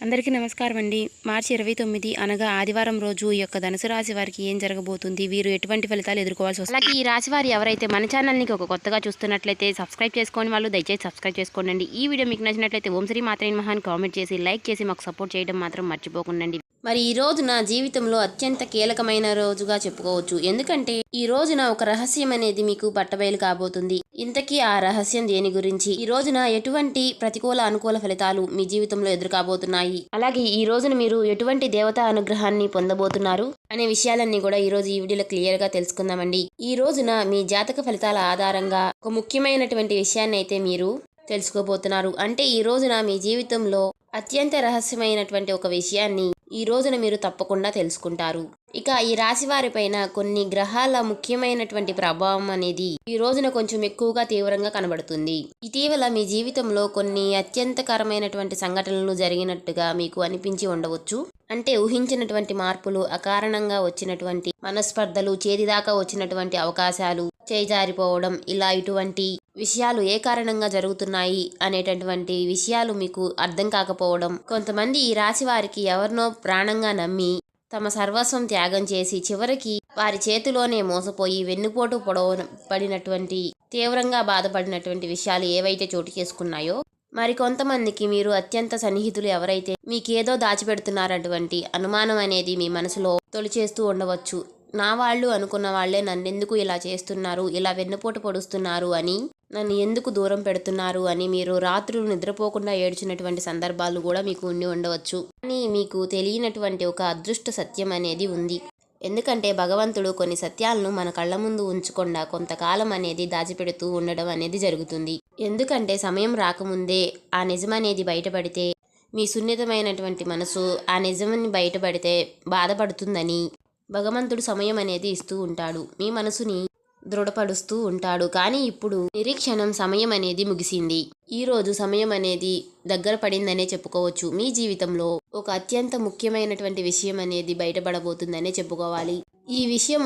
అందరికీ నమస్కారం అండి. మార్చి 29 అనగా ఆదివారం రోజు ఈ యొక్క ధనుసు రాశి వారికి ఏం జరగబోతుంది, వీరు ఎటువంటి ఫలితాలు ఎదుర్కోవాల్సి వస్తుంది. అలాగే ఈ రాశి వారు ఎవరైతే మన ఛానల్ని ఒక కొత్తగా చూస్తున్నట్లయితే సబ్స్క్రైబ్ చేసుకోని వాళ్ళు దయచేసి సబ్స్క్రైబ్ చేసుకోండి. ఈ వీడియో మీకు నచ్చినట్లయితే ఓం శ్రీ మాత్రే నమః అని కామెంట్ చేసి లైక్ చేసి మాకు సపోర్ట్ చేయడం మాత్రం మర్చిపోకండి. మరి ఈ రోజున జీవితంలో అత్యంత కీలకమైన రోజుగా చెప్పుకోవచ్చు. ఎందుకంటే ఈ రోజున ఒక రహస్యం అనేది మీకు బట్టబయలు కాబోతుంది. ఇంతకీ ఆ రహస్యం దేని గురించి, ఈ రోజున ఎటువంటి ప్రతికూల అనుకూల ఫలితాలు మీ జీవితంలో ఎదురుకాబోతున్నాయి, అలాగే ఈ రోజున మీరు ఎటువంటి దేవతా అనుగ్రహాన్ని పొందబోతున్నారు అనే విషయాలన్నీ కూడా ఈ రోజు ఈ వీడియోలో క్లియర్ గా తెలుసుకుందామండి. ఈ రోజున మీ జాతక ఫలితాల ఆధారంగా ఒక ముఖ్యమైనటువంటి విషయాన్ని అయితే మీరు తెలుసుకోబోతున్నారు. అంటే ఈ రోజున మీ జీవితంలో అత్యంత రహస్యమైనటువంటి ఒక విషయాన్ని ఈ రోజున మీరు తప్పకుండా తెలుసుకుంటారు. ఇక ఈ రాశి వారి పైన కొన్ని గ్రహాల ముఖ్యమైనటువంటి ప్రభావం అనేది ఈ రోజున కొంచెం ఎక్కువగా తీవ్రంగా కనబడుతుంది. ఇటీవల మీ జీవితంలో కొన్ని అత్యంతకరమైనటువంటి సంఘటనలు జరిగినట్టుగా మీకు అనిపించి ఉండవచ్చు. అంటే ఊహించినటువంటి మార్పులు, అకారణంగా వచ్చినటువంటి మనస్పర్ధలు, చేతిదాకా వచ్చినటువంటి అవకాశాలు చేజారిపోవడం, ఇలా ఇటువంటి విషయాలు ఏ కారణంగా జరుగుతున్నాయి అనేటటువంటి విషయాలు మీకు అర్థం కాకపోవడం, కొంతమంది ఈ రాశి వారికి ఎవరినో ప్రాణంగా నమ్మి తమ సర్వస్వం త్యాగం చేసి చివరికి వారి చేతిలోనే మోసపోయి వెన్నుపోటు పడినటువంటి తీవ్రంగా బాధపడినటువంటి విషయాలు ఏవైతే చోటు చేసుకున్నాయో, మరి కొంతమందికి మీరు అత్యంత సన్నిహితులు ఎవరైతే మీకేదో దాచిపెడుతున్నారటువంటి అనుమానం అనేది మీ మనసులో తొలిచేస్తూ ఉండవచ్చు. నా వాళ్ళు అనుకున్న వాళ్లే నన్నెందుకు ఇలా చేస్తున్నారు, ఇలా వెన్నుపోటు పొడుస్తున్నారు అని, నన్ను ఎందుకు దూరం పెడుతున్నారు అని మీరు రాత్రులు నిద్రపోకుండా ఏడ్చినటువంటి సందర్భాలు కూడా మీకు ఉండి ఉండవచ్చు. కానీ మీకు తెలియనటువంటి ఒక అదృష్ట సత్యం అనేది ఉంది. ఎందుకంటే భగవంతుడు కొన్ని సత్యాలను మన కళ్ళ ముందు ఉంచకుండా కొంతకాలం అనేది దాచిపెడుతూ ఉండడం అనేది జరుగుతుంది. ఎందుకంటే సమయం రాకముందే ఆ నిజం అనేది బయటపడితే మీ సున్నితమైనటువంటి మనసు ఆ నిజాన్ని బయటపడితే బాధపడుతుందని భగవంతుడు సమయం అనేది ఇస్తూ ఉంటాడు. మీ మనసుని దృఢపడుస్తూ ఉంటాడు. కానీ ఇప్పుడు నిరీక్షణం సమయం అనేది ముగిసింది. ఈ రోజు సమయం అనేది దగ్గర పడిందనే చెప్పుకోవచ్చు. మీ జీవితంలో ఒక అత్యంత ముఖ్యమైనటువంటి విషయం అనేది బయటపడబోతుందనే చెప్పుకోవాలి. ఈ విషయం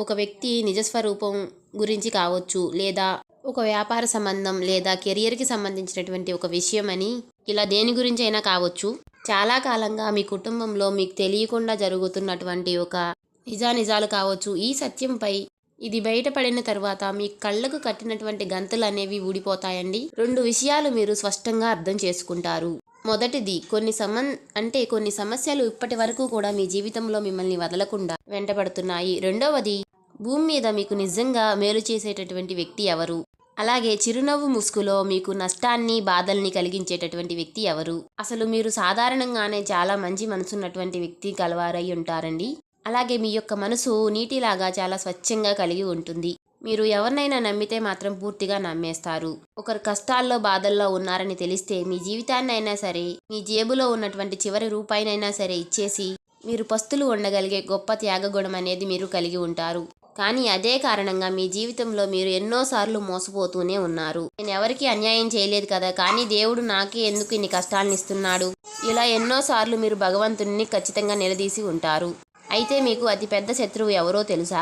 ఒక వ్యక్తి నిజస్వరూపం గురించి కావచ్చు, లేదా ఒక వ్యాపార సంబంధం, లేదా కెరియర్కి సంబంధించినటువంటి ఒక విషయం అని, ఇలా దేని గురించి అయినా కావచ్చు. చాలా కాలంగా మీ కుటుంబంలో మీకు తెలియకుండా జరుగుతున్నటువంటి ఒక నిజాలు కావచ్చు. ఈ సత్యంపై ఇది బయటపడిన తర్వాత మీ కళ్ళకు కట్టినటువంటి గంతలు అనేవి ఊడిపోతాయండి. 2 విషయాలు మీరు స్పష్టంగా అర్థం చేసుకుంటారు. మొదటిది, కొన్ని సమస్యలు ఇప్పటి వరకు కూడా మీ జీవితంలో మిమ్మల్ని వదలకుండా వెంటబడుతున్నాయి. రెండవది, భూమి మీద మీకు నిజంగా మేలు చేసేటటువంటి వ్యక్తి ఎవరు, అలాగే చిరునవ్వు ముసుగులో మీకు నష్టాన్ని, బాధల్ని కలిగించేటటువంటి వ్యక్తి ఎవరు. అసలు మీరు సాధారణంగానే చాలా మంచి మనసున్నటువంటి వ్యక్తి కలవారై ఉంటారండి. అలాగే మీ యొక్క మనసు నీటిలాగా చాలా స్వచ్ఛంగా కలిగి ఉంటుంది. మీరు ఎవరినైనా నమ్మితే మాత్రం పూర్తిగా నమ్మేస్తారు. ఒకరు కష్టాల్లో, బాధల్లో ఉన్నారని తెలిస్తే మీ జీవితాన్ని అయినా సరే, మీ జేబులో ఉన్నటువంటి చివరి రూపాయినైనా సరే ఇచ్చేసి మీరు పస్తులు ఉండగలిగే గొప్ప త్యాగగుణం అనేది మీరు కలిగి ఉంటారు. కానీ అదే కారణంగా మీ జీవితంలో మీరు ఎన్నోసార్లు మోసపోతూనే ఉన్నారు. నేను ఎవరికి అన్యాయం చేయలేదు కదా, కానీ దేవుడు నాకే ఎందుకు ఇన్ని కష్టాలను ఇస్తున్నాడు, ఇలా ఎన్నోసార్లు మీరు భగవంతుడిని ఖచ్చితంగా నిలదీసి ఉంటారు. అయితే మీకు అతి పెద్ద శత్రువు ఎవరో తెలుసా?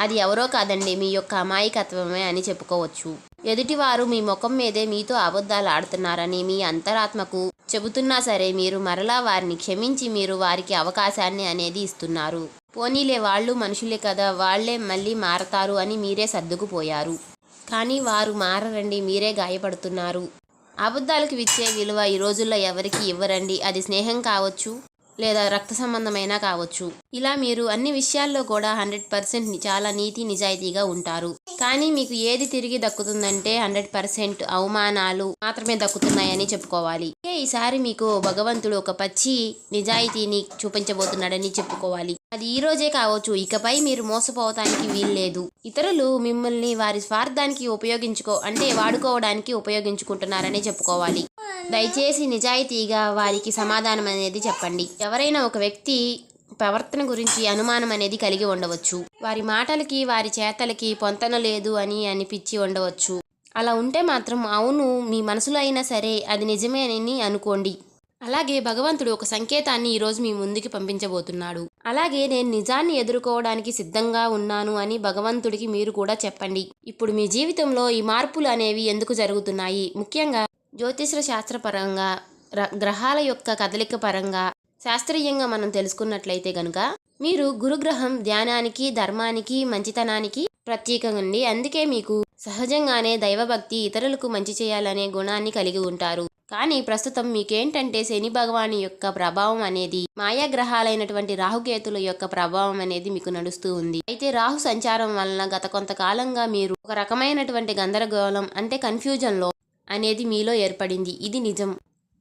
అది ఎవరో కాదండి, మీ యొక్క అమాయకత్వమే అని చెప్పుకోవచ్చు. ఎదుటివారు మీ ముఖం మీదే మీతో అబద్ధాలు ఆడుతున్నారని మీ అంతరాత్మకు చెబుతున్నా సరే, మీరు మరలా వారిని క్షమించి మీరు వారికి అవకాశాన్ని అనేది ఇస్తున్నారు. పోనీలే, వాళ్ళు మనుషులే కదా, వాళ్లే మళ్ళీ మారతారు అని మీరే సర్దుకుపోయారు. కానీ వారు మారరండి, మీరే గాయపడుతున్నారు. అబద్ధాలకు ఇచ్చే విలువ ఈ రోజుల్లో ఎవరికి ఇవ్వరండి. అది స్నేహం కావచ్చు, లేదా రక్త సంబంధమైనా కావచ్చు. ఇలా మీరు అన్ని విషయాల్లో కూడా 100% చాలా నీతి నిజాయితీగా ఉంటారు. కానీ మీకు ఏది తిరిగి దక్కుతుందంటే 100% అవమానాలు మాత్రమే దక్కుతున్నాయని చెప్పుకోవాలి. ఈసారి మీకు భగవంతుడు ఒక పచ్చి నిజాయితీని చూపించబోతున్నాడని చెప్పుకోవాలి. అది ఈ రోజే కావచ్చు. ఇకపై మీరు మోసపోవటానికి వీల్లేదు. ఇతరులు మిమ్మల్ని వారి స్వార్థానికి వాడుకోవడానికి ఉపయోగించుకుంటున్నారని చెప్పుకోవాలి. దయచేసి నిజాయితీగా వారికి సమాధానం అనేది చెప్పండి. ఎవరైనా ఒక వ్యక్తి ప్రవర్తన గురించి అనుమానం అనేది కలిగి ఉండవచ్చు. వారి మాటలకి, వారి చేతలకి పొంతన లేదు అని అనిపించి ఉండవచ్చు. అలా ఉంటే మాత్రం అవును, మీ మనసులో అయినా సరే అది నిజమే అని అనుకోండి. అలాగే భగవంతుడు ఒక సంకేతాన్ని ఈరోజు మీ ముందుకి పంపించబోతున్నాడు. అలాగే నేను నిజాన్ని ఎదుర్కోవడానికి సిద్ధంగా ఉన్నాను అని భగవంతుడికి మీరు కూడా చెప్పండి. ఇప్పుడు మీ జీవితంలో ఈ మార్పులు అనేవి ఎందుకు జరుగుతున్నాయి, ముఖ్యంగా జ్యోతిష శాస్త్రపరంగా గ్రహాల యొక్క కదలిక పరంగా శాస్త్రీయంగా మనం తెలుసుకున్నట్లయితే గనుక మీరు గురుగ్రహం ధ్యానానికి, ధర్మానికి, మంచితనానికి ప్రత్యేకంగా అందుకే మీకు సహజంగానే దైవభక్తి, ఇతరులకు మంచి చేయాలనే గుణాన్ని కలిగి ఉంటారు. కానీ ప్రస్తుతం మీకేంటంటే శని భగవాని యొక్క ప్రభావం అనేది, మాయాగ్రహాలైనటువంటి రాహుకేతుల యొక్క ప్రభావం అనేది మీకు నడుస్తూ ఉంది. అయితే రాహు సంచారం వలన గత కొంతకాలంగా మీరు ఒక రకమైనటువంటి గందరగోళం అంటే కన్ఫ్యూజన్లో అనేది మీలో ఏర్పడింది. ఇది నిజం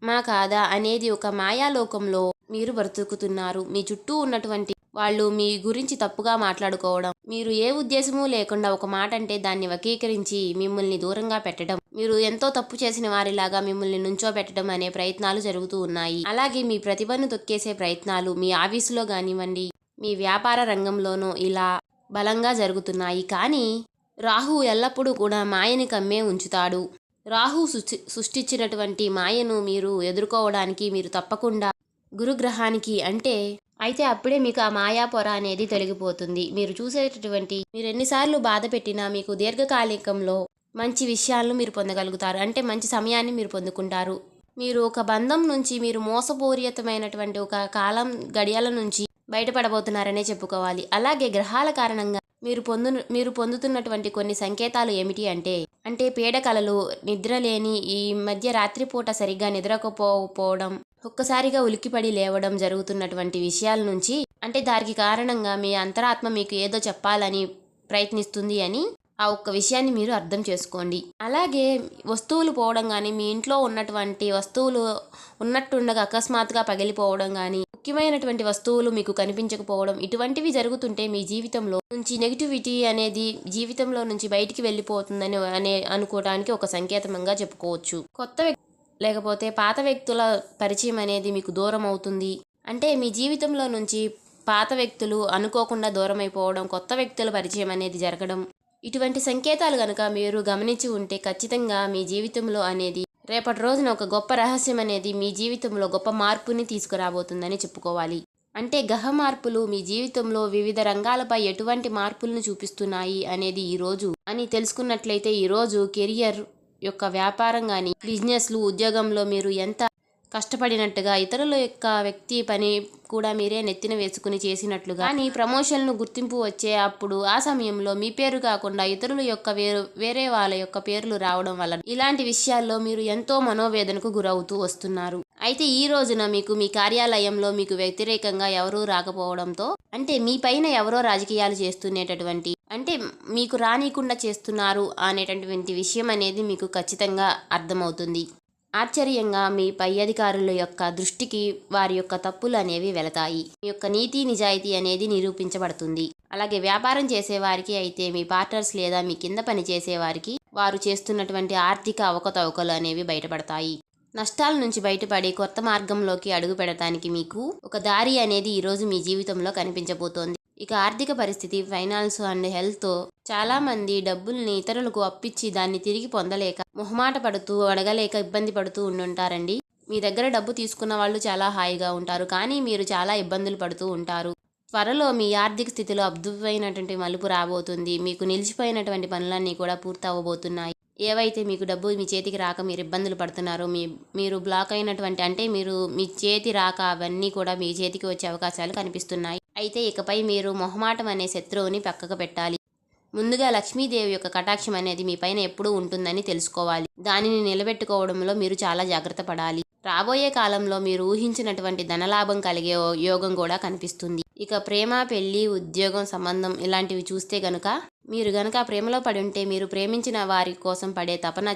మా కాదా అనేది ఒక మాయాలోకంలో మీరు బ్రతుకుతున్నారు. మీ చుట్టూ ఉన్నటువంటి వాళ్ళు మీ గురించి తప్పుగా మాట్లాడుకోవడం, మీరు ఏ ఉద్దేశమూ లేకుండా ఒక మాట అంటే దాన్ని వక్రీకరించి మిమ్మల్ని దూరంగా పెట్టడం, మీరు ఎంతో తప్పు చేసిన వారిలాగా మిమ్మల్ని నుంచోబెట్టడం అనే ప్రయత్నాలు జరుగుతూ ఉన్నాయి. అలాగే మీ ప్రతిభను తొక్కేసే ప్రయత్నాలు మీ ఆఫీసులో కానివ్వండి, మీ వ్యాపార రంగంలోనూ ఇలా బలంగా జరుగుతున్నాయి. కానీ రాహు ఎల్లప్పుడూ కూడా మాయని కమ్మే ఉంచుతాడు. రాహు సృష్టించినటువంటి మాయను మీరు ఎదుర్కోవడానికి మీరు తప్పకుండా గురుగ్రహానికి అయితే అప్పుడే మీకు ఆ మాయా పొర అనేది తొలగిపోతుంది. మీరు చూసేటటువంటి మీరు ఎన్నిసార్లు బాధ పెట్టినా మీకు దీర్ఘకాలికంలో మంచి విషయాలను మీరు పొందగలుగుతారు. అంటే మంచి సమయాన్ని మీరు పొందుకుంటారు. మీరు ఒక బంధం నుంచి, మీరు మోసపూరితమైనటువంటి ఒక కాలం గడియాల నుంచి బయటపడబోతున్నారనే చెప్పుకోవాలి. అలాగే గ్రహాల కారణంగా మీరు పొందుతున్నటువంటి కొన్ని సంకేతాలు ఏమిటి అంటే పీడకలలు, నిద్రలేని, ఈ మధ్య రాత్రిపూట సరిగ్గా నిద్రకపోవడం, ఒక్కసారిగా ఉలిక్కిపడి లేవడం జరుగుతున్నటువంటి విషయాల నుంచి దానికి కారణంగా మీ అంతరాత్మ మీకు ఏదో చెప్పాలని ప్రయత్నిస్తుంది అని ఆ ఒక్క విషయాన్ని మీరు అర్థం చేసుకోండి. అలాగే వస్తువులు పోవడం కానీ, మీ ఇంట్లో ఉన్నటువంటి వస్తువులు ఉన్నట్టుండగా అకస్మాత్తుగా పగిలిపోవడం కానీ, ముఖ్యమైనటువంటి వస్తువులు మీకు కనిపించకపోవడం, ఇటువంటివి జరుగుతుంటే మీ జీవితంలో నుంచి నెగిటివిటీ అనేది జీవితంలో నుంచి బయటికి వెళ్ళిపోతుందని అనుకోవడానికి ఒక సంకేతంగా చెప్పుకోవచ్చు. కొత్త లేకపోతే పాత వ్యక్తుల పరిచయం అనేది మీకు దూరం అవుతుంది. మీ జీవితంలో నుంచి పాత వ్యక్తులు అనుకోకుండా దూరం అయిపోవడం, కొత్త వ్యక్తుల పరిచయం అనేది జరగడం, ఇటువంటి సంకేతాలు కనుక మీరు గమనించి ఉంటే ఖచ్చితంగా మీ జీవితంలో అనేది రేపటి రోజున ఒక గొప్ప రహస్యం అనేది మీ జీవితంలో గొప్ప మార్పుని తీసుకురాబోతుందని చెప్పుకోవాలి. గ్రహ మార్పులు మీ జీవితంలో వివిధ రంగాలపై ఎటువంటి మార్పులను చూపిస్తున్నాయి అనేది ఈరోజు తెలుసుకున్నట్లయితే, ఈరోజు కెరియర్ యొక్క వ్యాపారం కానీ, బిజినెస్లు, ఉద్యోగంలో మీరు ఎంత కష్టపడినట్టుగా, ఇతరుల యొక్క వ్యక్తి పని కూడా మీరే నెత్తిన వేసుకుని చేసినట్లుగా, కానీ ప్రమోషన్లు గుర్తింపు వచ్చే అప్పుడు ఆ సమయంలో మీ పేరు కాకుండా ఇతరుల యొక్క వేరే వాళ్ళ యొక్క పేర్లు రావడం వల్ల ఇలాంటి విషయాల్లో మీరు ఎంతో మనోవేదనకు గురవుతూ వస్తున్నారు. అయితే ఈ రోజున మీకు మీ కార్యాలయంలో మీకు వ్యతిరేకంగా ఎవరూ రాకపోవడంతో, మీ పైన ఎవరో రాజకీయాలు చేస్తునేటటువంటి మీకు రానికుండా చేస్తున్నారు అనేటటువంటి విషయం అనేది మీకు ఖచ్చితంగా అర్థమవుతుంది. ఆశ్చర్యంగా మీ పై అధికారుల యొక్క దృష్టికి వారి యొక్క తప్పులు అనేవి వెళతాయి. మీ యొక్క నీతి నిజాయితీ అనేది నిరూపించబడుతుంది. అలాగే వ్యాపారం చేసేవారికి అయితే మీ పార్ట్నర్స్ లేదా మీ కింద పని చేసేవారికి వారు చేస్తున్నటువంటి ఆర్థిక అవకతవకలు అనేవి బయటపడతాయి. నష్టాల నుంచి బయటపడి కొత్త మార్గంలోకి అడుగు పెడతానికి మీకు ఒక దారి అనేది ఈరోజు మీ జీవితంలో కనిపించబోతోంది. ఇక ఆర్థిక పరిస్థితి, ఫైనాన్స్ అండ్ హెల్త్, చాలా మంది డబ్బుల్ని ఇతరులకు అప్పిచ్చి దాన్ని తిరిగి పొందలేక, మొహమాట పడుతూ, అడగలేక ఇబ్బంది పడుతూ ఉండుంటారండి. మీ దగ్గర డబ్బు తీసుకున్న వాళ్ళు చాలా హాయిగా ఉంటారు, కానీ మీరు చాలా ఇబ్బందులు పడుతూ ఉంటారు. త్వరలో మీ ఆర్థిక స్థితిలో అద్భుతమైనటువంటి మలుపు రాబోతుంది. మీకు నిలిచిపోయినటువంటి పనులన్నీ కూడా పూర్తవబోతున్నాయి. ఏవైతే మీకు డబ్బు మీ చేతికి రాక మీరు ఇబ్బందులు పడుతున్నారో, మీరు బ్లాక్ అయినటువంటి మీ చేతి రాక అవన్నీ కూడా మీ చేతికి వచ్చే అవకాశాలు కనిపిస్తున్నాయి. అయితే ఇకపై మీరు మొహమాటం అనే శత్రువుని పక్కకు పెట్టాలి. ముందుగా లక్ష్మీదేవి యొక్క కటాక్షం అనేది మీ పైన ఎప్పుడూ ఉంటుందని తెలుసుకోవాలి. దానిని నిలబెట్టుకోవడంలో మీరు చాలా జాగ్రత్త పడాలి. రాబోయే కాలంలో మీరు ఊహించినటువంటి ధనలాభం కలిగే యోగం కూడా కనిపిస్తుంది. ఇక ప్రేమ, పెళ్లి, ఉద్యోగం, సంబంధం ఇలాంటివి చూస్తే గనుక మీరు గనక ప్రేమలో పడి ఉంటే మీరు ప్రేమించిన వారి కోసం పడే తపన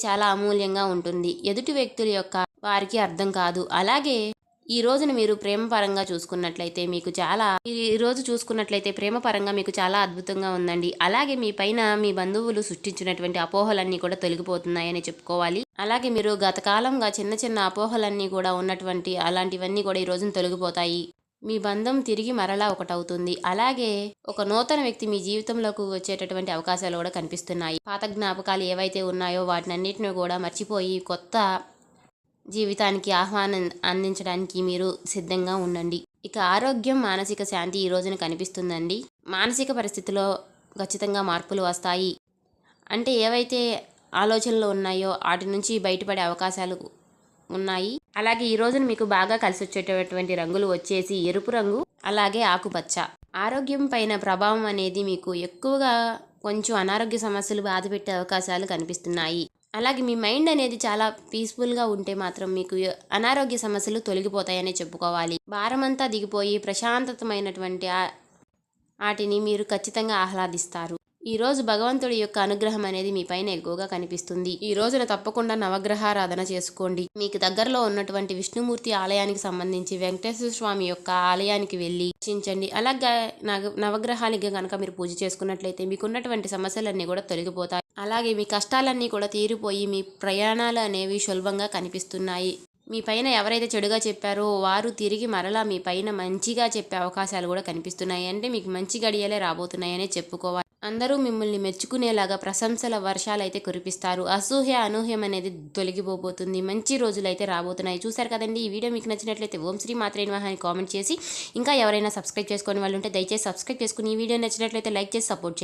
చాలా అమూల్యంగా ఉంటుంది. ఎదుటి వ్యక్తుల యొక్క వారికి అర్థం కాదు. అలాగే ఈ రోజున మీరు ప్రేమ పరంగా చూసుకున్నట్లయితే ప్రేమ పరంగా మీకు చాలా అద్భుతంగా ఉందండి. అలాగే మీ పైన మీ బంధువులు సృష్టించినటువంటి అపోహలన్నీ కూడా తొలగిపోతున్నాయని చెప్పుకోవాలి. అలాగే మీరు గతకాలంగా చిన్న చిన్న అపోహలన్నీ కూడా ఉన్నటువంటి అలాంటివన్నీ కూడా ఈ రోజున తొలగిపోతాయి. మీ బంధం తిరిగి మరలా ఒకటవుతుంది. అలాగే ఒక నూతన వ్యక్తి మీ జీవితంలోకి వచ్చేటటువంటి అవకాశాలు కూడా కనిపిస్తున్నాయి. పాత జ్ఞాపకాలు ఏవైతే ఉన్నాయో వాటినన్నిటిని కూడా మర్చిపోయి కొత్త జీవితానికి ఆహ్వానం అందించడానికి మీరు సిద్ధంగా ఉండండి. ఇక ఆరోగ్యం, మానసిక శాంతి ఈ రోజున కనిపిస్తుందండి. మానసిక పరిస్థితిలో ఖచ్చితంగా మార్పులు వస్తాయి. ఏవైతే ఆలోచనలు ఉన్నాయో వాటి నుంచి బయటపడే అవకాశాలు ఉన్నాయి. అలాగే ఈ రోజున మీకు బాగా కలిసి వచ్చేటటువంటి రంగులు వచ్చేసి ఎరుపు రంగు, అలాగే ఆకుపచ్చ. ఆరోగ్యం పైన ప్రభావం అనేది మీకు ఎక్కువగా కొంచెం అనారోగ్య సమస్యలు బాధపెట్టే అవకాశాలు కనిపిస్తున్నాయి. అలాగే మీ మైండ్ అనేది చాలా పీస్ఫుల్గా ఉంటే మాత్రం మీకు అనారోగ్య సమస్యలు తొలగిపోతాయనే చెప్పుకోవాలి. భారమంతా దిగిపోయి ప్రశాంతతమైనటువంటి వాటిని మీరు ఖచ్చితంగా ఆహ్లాదిస్తారు. ఈ రోజు భగవంతుడి యొక్క అనుగ్రహం అనేది మీ పైన ఎక్కువగా కనిపిస్తుంది. ఈ రోజున తప్పకుండా నవగ్రహారాధన చేసుకోండి. మీకు దగ్గరలో ఉన్నటువంటి విష్ణుమూర్తి ఆలయానికి సంబంధించి వెంకటేశ్వర స్వామి యొక్క ఆలయానికి వెళ్ళి దర్శించండి. అలాగే నవగ్రహాలకి కనుక మీరు పూజ చేసుకున్నట్లయితే మీకున్నటువంటి సమస్యలన్నీ కూడా తొలగిపోతాయి. అలాగే మీ కష్టాలన్నీ కూడా తీరిపోయి మీ ప్రయాణాలు అనేవి సులభంగా కనిపిస్తున్నాయి. మీ పైన ఎవరైతే చెడుగా చెప్పారో వారు తిరిగి మరలా మీ పైన మంచిగా చెప్పే అవకాశాలు కూడా కనిపిస్తున్నాయి. అంటే మీకు మంచి గడియలే రాబోతున్నాయనే చెప్పుకోవాలి. అందరూ మిమ్మల్ని మెచ్చుకునేలాగా ప్రశంసల వర్షాలు అయితే కురిపిస్తారు. అసూహ్య అనూహ్యం అనేది తొలగిపోబోతుంది. మంచి రోజులు అయితే రాబోతున్నాయి. చూశారు కదండి. ఈ వీడియో మీకు నచ్చినట్లయితే ఓం శ్రీ మాత్రే నమః అని కామెంట్ చేసి, ఇంకా ఎవరైనా సబ్స్క్రైబ్ చేసుకునే వాళ్ళు ఉంటే దయచేసి సబ్స్క్రైబ్ చేసుకుని, ఈ వీడియో నచ్చినట్లయితే లైక్ చేసి సపోర్ట్ చేయండి.